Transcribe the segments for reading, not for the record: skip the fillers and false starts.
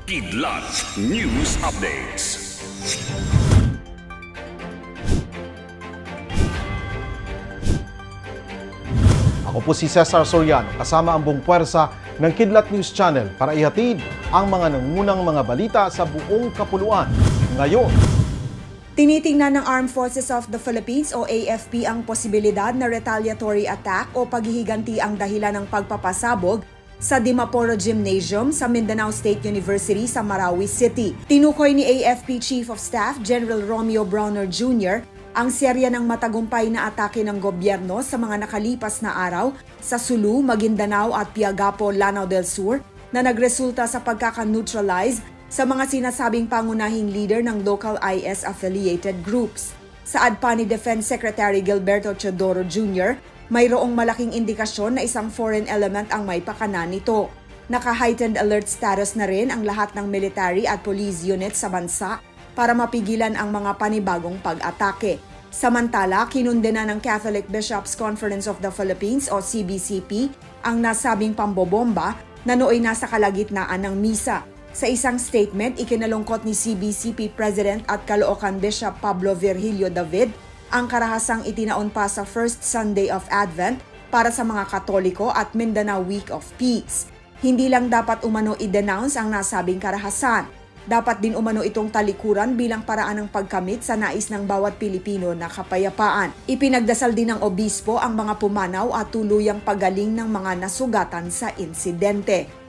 Kidlat News Updates. Ako po si Cesar Soriano, kasama ang buong puwersa ng Kidlat News Channel para ihatid ang mga nangunang mga balita sa buong kapuluan. Ngayon, tinitingnan ng Armed Forces of the Philippines o AFP ang posibilidad na retaliatory attack o paghihiganti ang dahilan ng pagpapasabog sa Dimaporo Gymnasium sa Mindanao State University sa Marawi City. Tinukoy ni AFP Chief of Staff General Romeo Browner Jr. ang serya ng matagumpay na atake ng gobyerno sa mga nakalipas na araw sa Sulu, Maguindanao at Piagapo, Lanao del Sur na nagresulta sa pagkaka-neutralize sa mga sinasabing pangunahing leader ng local IS-affiliated groups. Saad pa ni Defense Secretary Gilberto Teodoro Jr., mayroong malaking indikasyon na isang foreign element ang may pakana nito. Naka-heightened alert status na rin ang lahat ng military at police units sa bansa para mapigilan ang mga panibagong pag-atake. Samantala, kinundena ng Catholic Bishops' Conference of the Philippines o CBCP ang nasabing pambobomba na nooy nasa kalagitnaan ng misa. Sa isang statement, ikinalungkot ni CBCP President at Caloocan Bishop Pablo Virgilio David ang karahasang itinaon pa sa First Sunday of Advent para sa mga Katoliko at Mindanao Week of Peace. Hindi lang dapat umano i-denounce ang nasabing karahasan. Dapat din umano itong talikuran bilang paraan ng pagkamit sa nais ng bawat Pilipino na kapayapaan. Ipinagdasal din ng obispo ang mga pumanaw at tuluyang pagaling ng mga nasugatan sa insidente.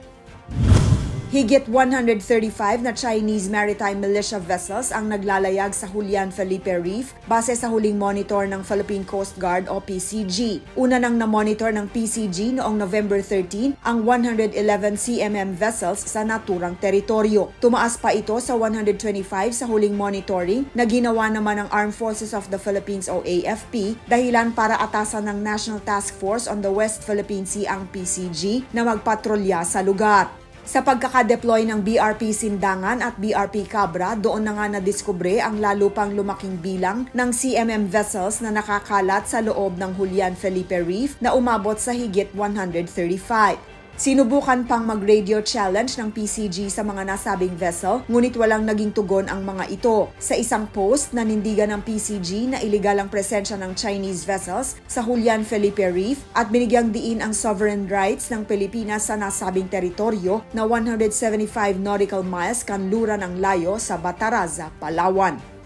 Higit 135 na Chinese maritime militia vessels ang naglalayag sa Julian Felipe Reef base sa huling monitor ng Philippine Coast Guard o PCG. Una nang na-monitor ng PCG noong November 13 ang 111 CMM vessels sa naturang teritoryo. Tumaas pa ito sa 125 sa huling monitoring na ginawa naman ng Armed Forces of the Philippines o AFP dahilan para atasan ng National Task Force on the West Philippine Sea ang PCG na magpatrolya sa lugar. Sa pagkakadeploy ng BRP Sindangan at BRP Cabra, doon na nga nadiskubre ang lalo pang lumaking bilang ng CMM vessels na nakakalat sa loob ng Julian Felipe Reef na umabot sa higit 135. Sinubukan pang mag-radio challenge ng PCG sa mga nasabing vessel, ngunit walang naging tugon ang mga ito. Sa isang post, nanindigan ng PCG na iligal ang presensya ng Chinese vessels sa Julian Felipe Reef at binigyang diin ang sovereign rights ng Pilipinas sa nasabing teritoryo na 175 nautical miles kanluran ang layo sa Bataraza, Palawan.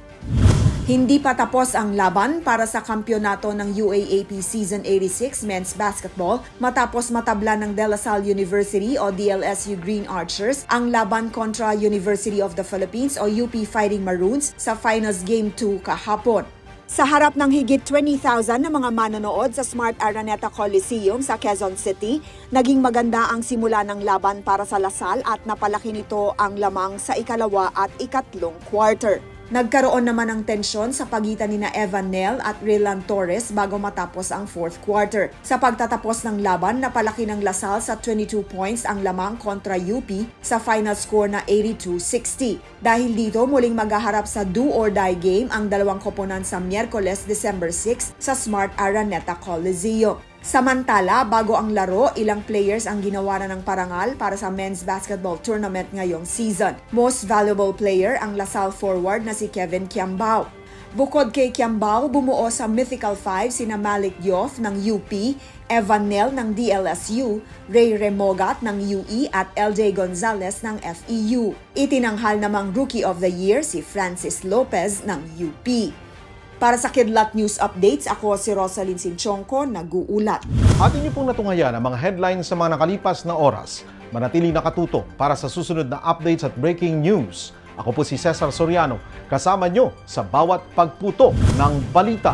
Hindi pa tapos ang laban para sa kampyonato ng UAAP Season 86 Men's Basketball matapos matabla ng De La Salle University o DLSU Green Archers ang laban kontra University of the Philippines o UP Fighting Maroons sa Finals Game 2 kahapon. Sa harap ng higit 20,000 na mga manonood sa Smart Araneta Coliseum sa Quezon City, naging maganda ang simula ng laban para sa Lasal at napalaki nito ang lamang sa ikalawa at ikatlong quarter. Nagkaroon naman ng tensyon sa pagitan nina Evan Nel at Rylan Torres bago matapos ang fourth quarter. Sa pagtatapos ng laban, napalaki ng Lasal sa 22 points ang lamang kontra UP sa final score na 82-60. Dahil dito, muling maghaharap sa do-or-die game ang dalawang koponan sa Miyerkules, December 6 sa Smart Araneta Coliseum. Samantala, bago ang laro, ilang players ang ginawaran ng parangal para sa men's basketball tournament ngayong season. Most valuable player ang Lasal forward na si Kevin Kiambao. Bukod kay Kiambao, bumuo sa Mythical Five sina Malik Diof ng UP, Evan Nel ng DLSU, Ray Remogat ng UE at LJ Gonzalez ng FEU. Itinanghal namang Rookie of the Year si Francis Lopez ng UP. Para sa Kidlat News Updates, ako si Rosalyn Sinchonko, nag-uulat. Atin niyo pong natungayan ang mga headlines sa mga nakalipas na oras. Manatili nakatutok para sa susunod na updates at breaking news. Ako po si Cesar Soriano, kasama nyo sa bawat pagputo ng balita.